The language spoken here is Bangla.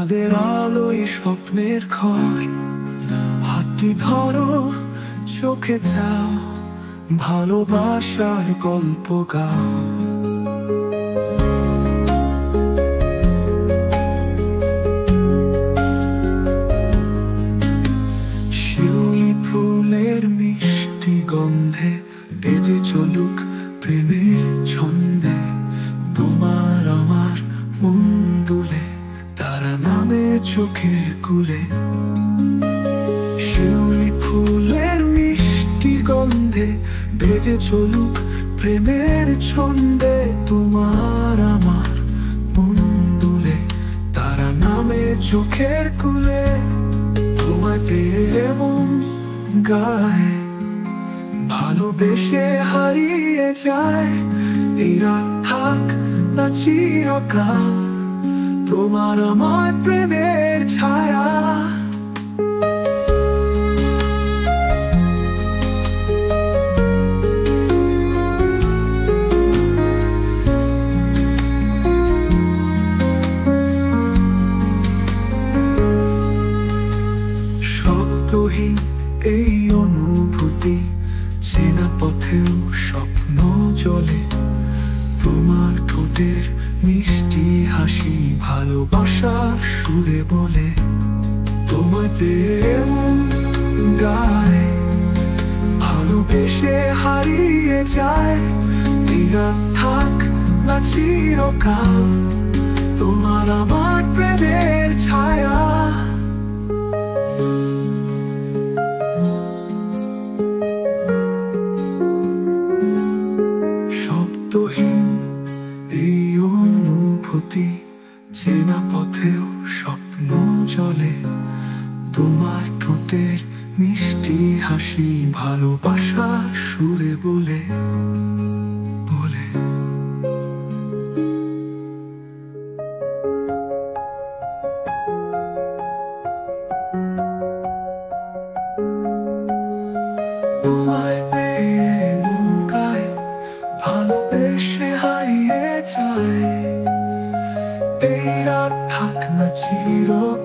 চাঁদের আলোয় স্বপ্নের ক্ষয়, হাতটি ধরো, চোখে চাও, ভালোবাসার গল্প গাও। শিউলি ফুলের মিষ্টি গন্ধে বেজে চলুক প্রেমের ছন্দে, তোমার আমার মন দুলে, তারা নামে চোখের কুলে। শিউলি ফুলের মিষ্টি গন্ধে বেজে চলুক প্রেমের ছন্দে, তোমার আমার মন দুলে, তারা নামে চোখের কুলে। তোমায় পেয়ে মন গায়, ভালোবেসে হারিয়ে যায়, এই রাত থাক না চিরকাল, তোমার আমার প্রেমের ছায়া। শব্দহীন এই অনুভূতি, চেনা পথেও স্বপ্ন চলে, তোমার ঠোঁটের মিষ্টি হাসি ভালোবাসার সুরে বলে। তোমায় পেয়ে মন গায়, ভালোবেসে হারিয়ে যায়, এই রাত থাক না চিরকাল, তোমার আমার প্রেমের ছায়া। শব্দহীন এই অনুভূতি, চেনা পথেও স্বপ্ন চলে, তোমার ঠোঁটের মিষ্টি হাসি ভালোবাসার সুরে বলে বলে। তোমায় পেয়ে মন গায়, ভালোবেসে হারিয়ে যায়, এই রাত থাক না চিরকাল।